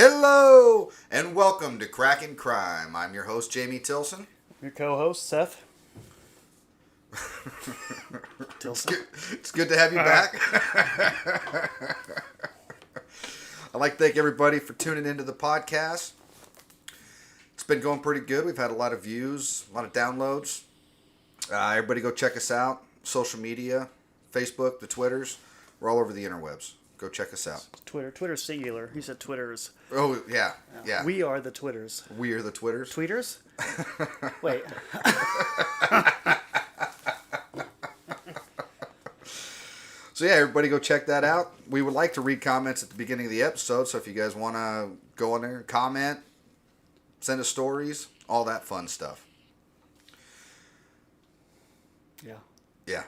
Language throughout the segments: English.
Hello, and welcome to Crackin' Crime. I'm your host, Jamie Tilson. Your co-host, Seth. Tilson. It's good to have you back. I'd like to thank everybody for tuning into the podcast. It's been going pretty good. We've had a lot of views, a lot of downloads. Everybody go check us out. Social media, Facebook, the Twitters. We're all over the interwebs. Go check us out. Twitter's singular. You said Twitters. Oh, yeah. We are the Twitters. We are the Twitters? Tweeters? Wait. So yeah, everybody go check that out. We would like to read comments at the beginning of the episode, so if you guys want to go in there and comment, send us stories, all that fun stuff. Yeah. Yeah.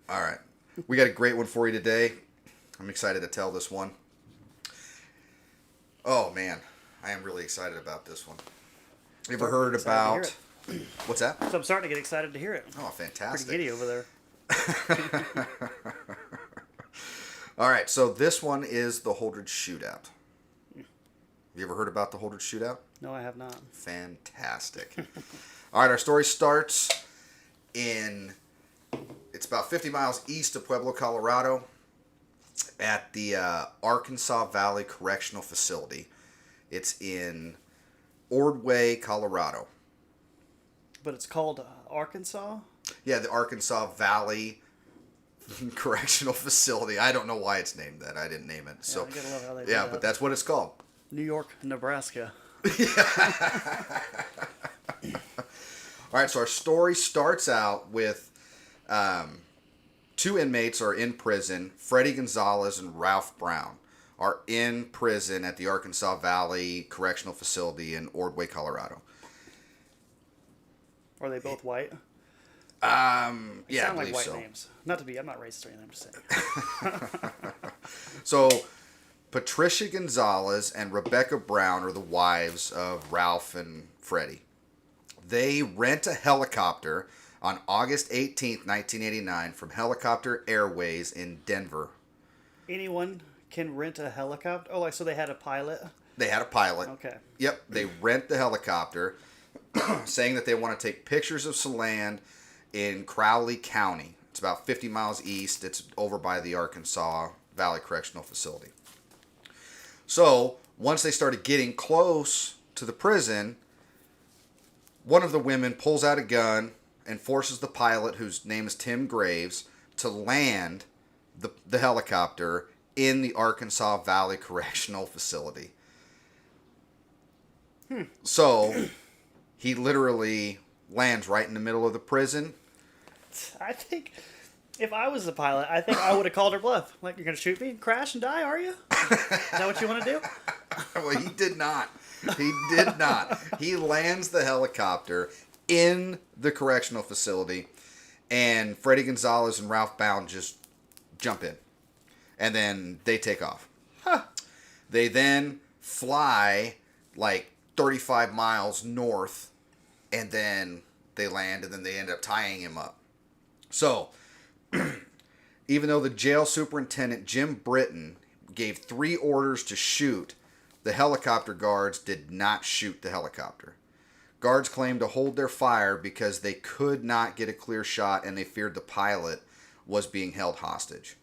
All right. We got a great one for you today. I'm excited to tell this one. Oh, man. I am really excited about this one. You ever heard about... What's that? So I'm starting to get excited to hear it. Oh, fantastic. Pretty giddy over there. All right, so this one is the Holdrege Shootout. Have you ever heard about the Holdrege Shootout? No, I have not. Fantastic. All right, our story starts in... It's about 50 miles east of Pueblo, Colorado, at the Arkansas Valley Correctional Facility. It's in Ordway, Colorado. But it's called Arkansas? Yeah, the Arkansas Valley Correctional Facility. I don't know why it's named that. I didn't name it. So, I gotta love how they do yeah, that. but that's what it's called. New York, Nebraska. All right, so our story starts out with two inmates are in prison. Freddie Gonzalez and Ralph Brown are in prison at the Arkansas Valley Correctional Facility in Ordway, Colorado. Are they both white? Yeah, Sound I like believe white so. names. Not to be, I'm not racist or anything, I'm just saying. So, Patricia Gonzalez and Rebecca Brown are the wives of Ralph and Freddie. They rent a helicopter on August 18th, 1989 from Helicopter Airways in Denver. Anyone can rent a helicopter? Oh, like, so they had a pilot? They had a pilot. Okay. Yep, they rent the helicopter, saying that they want to take pictures of some land in Crowley County. It's about 50 miles east. It's over by the Arkansas Valley Correctional Facility. So, once they started getting close to the prison, one of the women pulls out a gun and forces the pilot, whose name is Tim Graves, to land the helicopter in the Arkansas Valley Correctional Facility. So, he literally lands right in the middle of the prison. I think if I was the pilot, I think I would have called her bluff. Like, you're going to shoot me, crash, and die, are you? Is that what you want to do? Well, he did not. He did not. He lands the helicopter in the correctional facility, and Freddie Gonzalez and Ralph Brown just jump in. And then they take off. Huh. They then fly like 35 miles north, and then they land, and then they end up tying him up. So, even though the jail superintendent, Jim Britton, gave 3 orders to shoot, the helicopter guards did not shoot the helicopter. Guards claimed to hold their fire because they could not get a clear shot and they feared the pilot was being held hostage.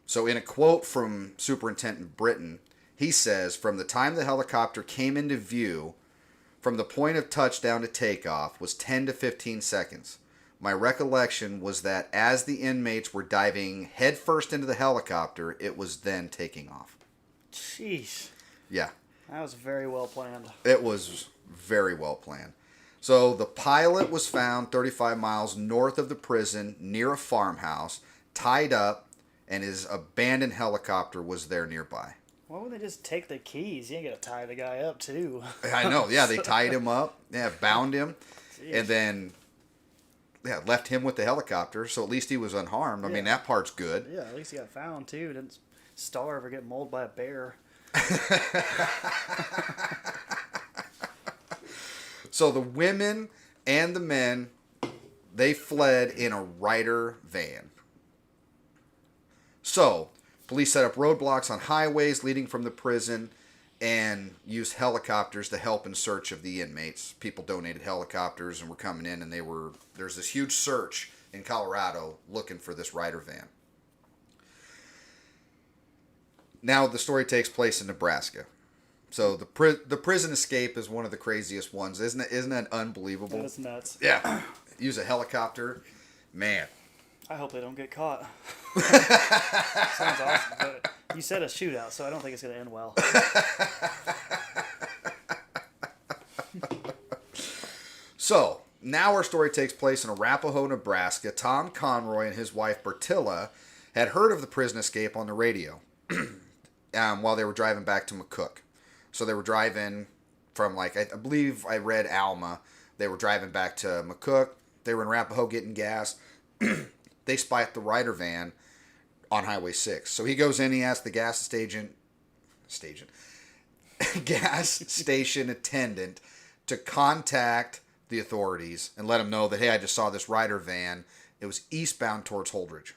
So in a quote from Superintendent Britton, he says, "From the time the helicopter came into view, from the point of touchdown to takeoff was 10 to 15 seconds. My recollection was that as the inmates were diving headfirst into the helicopter, it was then taking off." Jeez. Yeah. That was very well planned. It was very well planned. So the pilot was found 35 miles north of the prison near a farmhouse, tied up, and his abandoned helicopter was there nearby. Why would they just take the keys? You ain't got to tie the guy up, too. I know. Yeah, they tied him up. Yeah, bound him. Jeez. And then left him with the helicopter, so at least he was unharmed. I mean, that part's good. Yeah, at least he got found, too. Didn't starve or get mauled by a bear. So the women and the men, they fled in a Ryder van. So, police set up roadblocks on highways leading from the prison, and used helicopters to help in search of the inmates. People donated helicopters and were coming in, and there's this huge search in Colorado looking for this Ryder van. Now the story takes place in Nebraska. So the prison escape is one of the craziest ones, isn't it? Isn't that unbelievable? That's nuts. Yeah. Use a helicopter. Man. I hope they don't get caught. Sounds awesome. But you said a shootout, so I don't think it's going to end well. So, now our story takes place in Arapahoe, Nebraska. Tom Conroy and his wife Bertilla had heard of the prison escape on the radio while they were driving back to McCook. So they were driving from, I believe I read Alma. They were driving back to McCook. They were in Arapahoe getting gas. They spot the Ryder van on Highway 6. So he goes in, he asks the gas station attendant to contact the authorities and let them know that, hey, I just saw this Ryder van. It was eastbound towards Holdrege.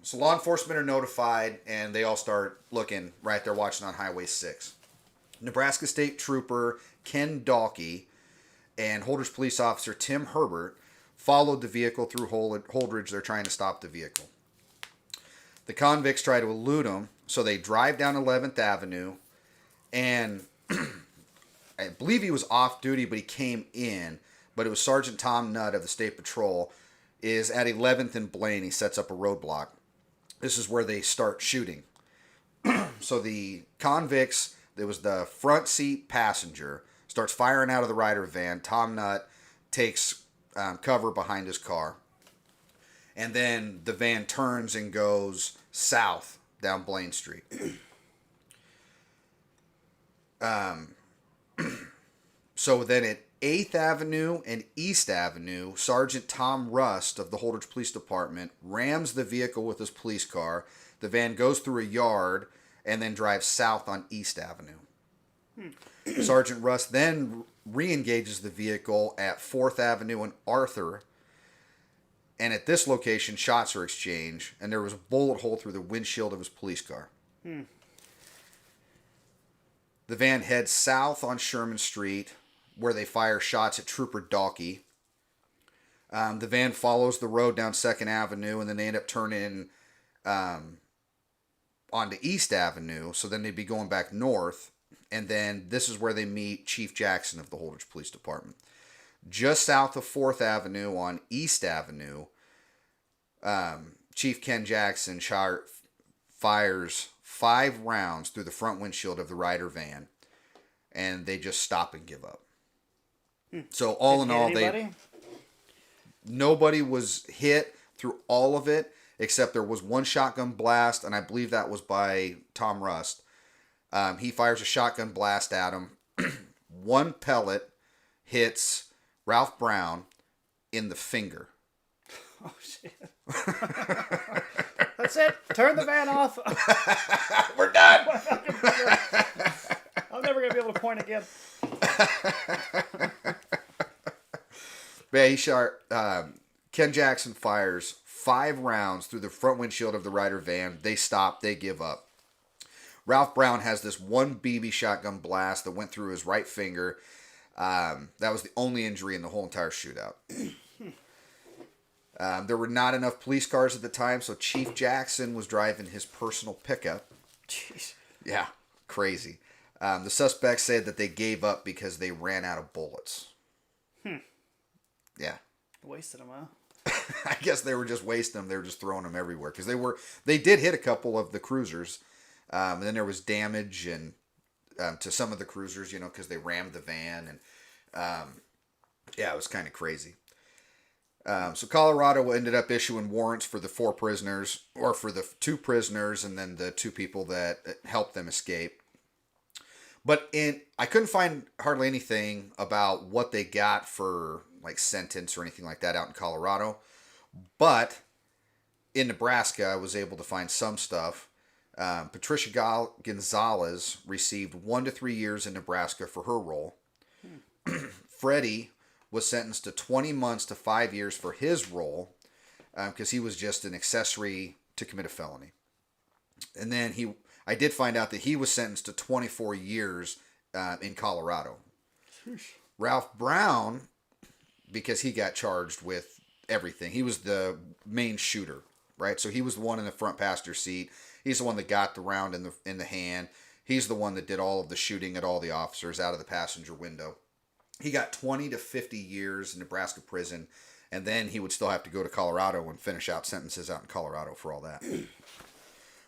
So law enforcement are notified, and they all start looking right there, watching on Highway 6. Nebraska State Trooper Ken Dalkey and Holdrege Police Officer Tim Herbert followed the vehicle through Holdrege. They're trying to stop the vehicle. The convicts try to elude them, so they drive down 11th Avenue, and I believe he was off duty, but he came in. But it was Sergeant Tom Nutt of the State Patrol is at 11th and Blaine. He sets up a roadblock. This is where they start shooting. So the convicts, there was the front seat passenger, starts firing out of the Ryder van. Tom Nutt takes cover behind his car. And then the van turns and goes south down Blaine Street. So then at 8th Avenue and East Avenue, Sergeant Tom Rust of the Holdrege Police Department rams the vehicle with his police car. The van goes through a yard and then drives south on East Avenue. Sergeant Rust then re-engages the vehicle at 4th Avenue and Arthur. And at this location, shots are exchanged, and there was a bullet hole through the windshield of his police car. The van heads south on Sherman Street, where they fire shots at Trooper Dalkey. The van follows the road down 2nd Avenue, and then they end up turning onto East Avenue, so then they'd be going back north, and then this is where they meet Chief Jackson of the Holdrege Police Department. Just south of 4th Avenue on East Avenue, Chief Ken Jackson fires 5 rounds through the front windshield of the Ryder van, and they just stop and give up. So all in all, nobody was hit through all of it, except there was one shotgun blast, and I believe that was by Tom Rust. He fires a shotgun blast at him. One pellet hits Ralph Brown in the finger. Oh, shit. That's it. Turn the van off. We're done. I'm never going to be able to point again. Yeah, he shot. Ken Jackson fires 5 rounds through the front windshield of the Ryder van. They stop. They give up. Ralph Brown has this one BB shotgun blast that went through his right finger. That was the only injury in the whole entire shootout. There were not enough police cars at the time, so Chief Jackson was driving his personal pickup. Jeez. Yeah, crazy. The suspects said that they gave up because they ran out of bullets. Yeah. Wasted them, huh? I guess they were just wasting them. They were just throwing them everywhere because they did hit a couple of the cruisers, and then there was damage and to some of the cruisers, because they rammed the van, and yeah, it was kind of crazy. So Colorado ended up issuing warrants for the 4 prisoners, or for the 2 prisoners, and then the 2 people that helped them escape. But I couldn't find hardly anything about what they got for sentence or anything like that out in Colorado. But in Nebraska, I was able to find some stuff. Patricia Gonzalez received 1 to 3 years in Nebraska for her role. Freddie was sentenced to 20 months to 5 years for his role because he was just an accessory to commit a felony. And then I did find out that he was sentenced to 24 years in Colorado. Sheesh. Ralph Brown, because he got charged with everything. He was the main shooter, right? So he was the one in the front passenger seat. He's the one that got the round in the hand. He's the one that did all of the shooting at all the officers out of the passenger window. He got 20 to 50 years in Nebraska prison, and then he would still have to go to Colorado and finish out sentences out in Colorado for all that.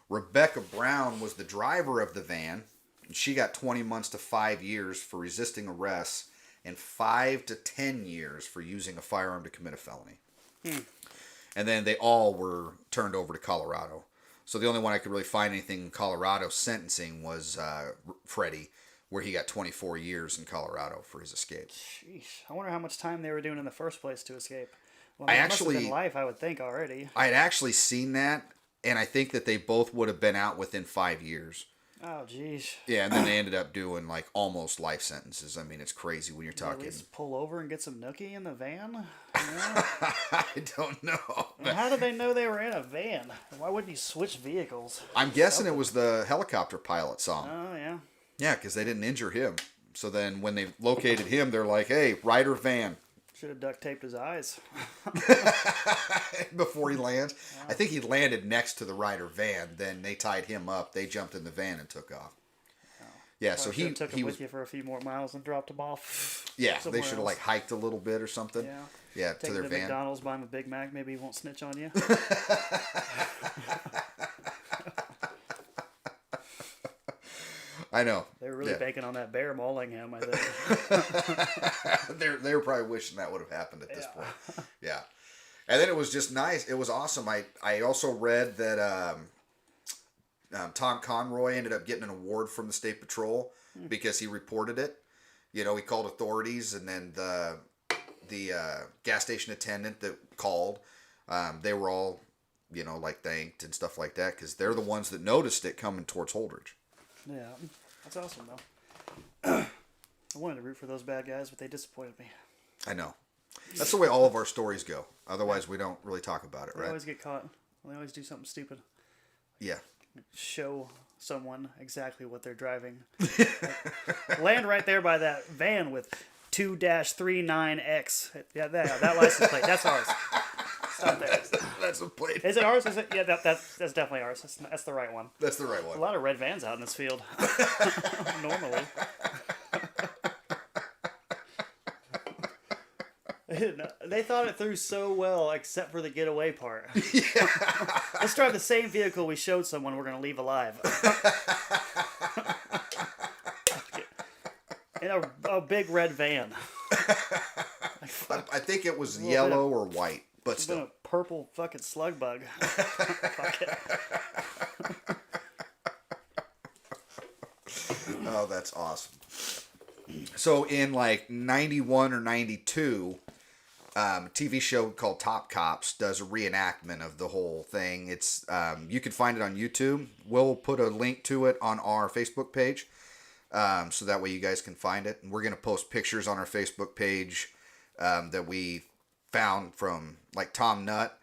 Rebecca Brown was the driver of the van. And she got 20 months to 5 years for resisting arrest and 5 to 10 years for using a firearm to commit a felony. And then they all were turned over to Colorado. So the only one I could really find anything in Colorado sentencing was Freddie, where he got 24 years in Colorado for his escape. Sheesh. I wonder how much time they were doing in the first place to escape. Well, I it actually, must have been life, I would think, already. I had actually seen that, and I think that they both would have been out within 5 years. Oh, jeez. Yeah, and then they ended up doing like almost life sentences. I mean, it's crazy when you're talking. At least pull over and get some nookie in the van? You know? I don't know. And how did they know they were in a van? Why wouldn't you switch vehicles? I'm guessing it was the helicopter pilot saw him. Oh, yeah. Yeah, because they didn't injure him. So then when they located him, they're like, hey, Ryder van. Should have duct taped his eyes. Before he lands. Yeah. I think he landed next to the Ryder van. Then they tied him up. They jumped in the van and took off. Oh. Yeah, so he took him with you for a few more miles and dropped him off. Yeah, they should have like hiked a little bit or something. Yeah, yeah, to their van. McDonald's, buy him a Big Mac. Maybe he won't snitch on you. I know. They were really banking on that bear mauling him, I think. they were probably wishing that would have happened at this point. Yeah. And then it was just nice. It was awesome. I also read that Tom Conroy ended up getting an award from the State Patrol because he reported it. You know, he called authorities, and then the gas station attendant that called, they were all, you know, like thanked and stuff like that because they're the ones that noticed it coming towards Holdrege. Yeah, that's awesome, though. I wanted to root for those bad guys, but they disappointed me. I know. That's the way all of our stories go. Otherwise, we don't really talk about it, right? They always get caught. They always do something stupid. Yeah. Show someone exactly what they're driving. Land right there by that van with 2-39X. Yeah, that license plate. That's ours. Stop there. That's a plate. Is it ours? Is it? Yeah, that's definitely ours. That's the right one. That's the right one. A lot of red vans out in this field. Normally. They thought it through so well, except for the getaway part. Yeah. Let's drive the same vehicle we showed someone we're going to leave alive. In a big red van. I think it was yellow or white, but still. A purple fucking slug bug. Fuck it. Oh, that's awesome. So in like 91 or 92, a TV show called Top Cops does a reenactment of the whole thing. It's you can find it on YouTube. We'll put a link to it on our Facebook page, so that way you guys can find it. And we're gonna post pictures on our Facebook page that we found from like Tom Nutt.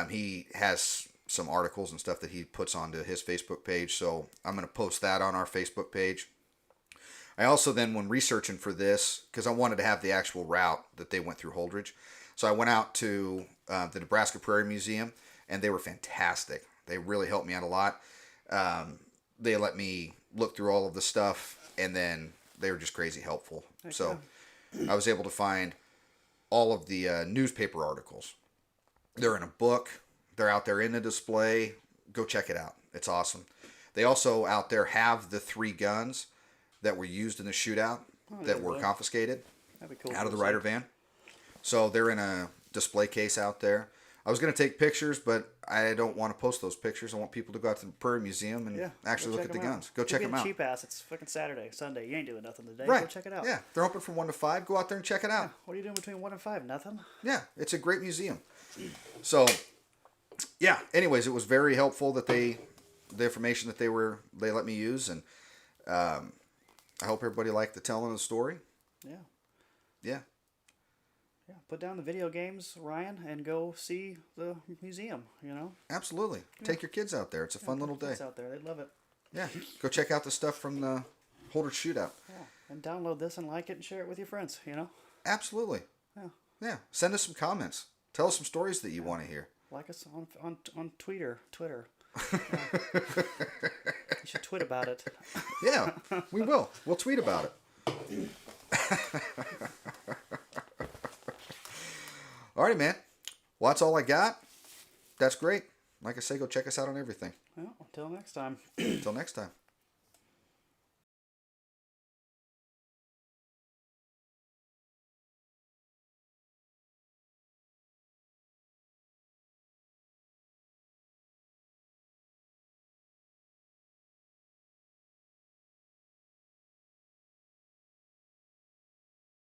He has some articles and stuff that he puts onto his Facebook page, so I'm gonna post that on our Facebook page. I also then, when researching for this, because I wanted to have the actual route that they went through Holdrege, so I went out to the Nebraska Prairie Museum, and they were fantastic. They really helped me out a lot. They let me look through all of the stuff, and then they were just crazy helpful. Okay. So I was able to find all of the newspaper articles. They're in a book. They're out there in the display. Go check it out. It's awesome. They also out there have the 3 guns that were used in the shootout that were confiscated out of the Ryder van. So they're in a display case out there. I was going to take pictures, but I don't want to post those pictures. I want people to go out to the Prairie Museum and actually look at the guns. Go check them out. Cheap ass. It's fucking Saturday, Sunday. You ain't doing nothing today. Right. Go check it out. Yeah, they're open from 1 to 5. Go out there and check it out. Yeah. What are you doing between 1 and 5? Nothing. Yeah, it's a great museum. So, yeah. Anyways, it was very helpful that the information that they let me use, and I hope everybody liked the telling of the story. Yeah. Yeah. Yeah. Put down the video games, Ryan, and go see the museum, you know? Absolutely. Yeah. Take your kids out there. It's a fun little day. Out there. They'd love it. Yeah, go check out the stuff from the Holdrege Shootout. Yeah, and download this and like it and share it with your friends. Absolutely. Yeah. Yeah, send us some comments. Tell us some stories that you want to hear. Like us on Twitter. Yeah. You should tweet about it. Yeah, we will. We'll tweet about it. Alrighty, man. Well, that's all I got. That's great. Like I say, go check us out on everything. Well, until next time. Until next time.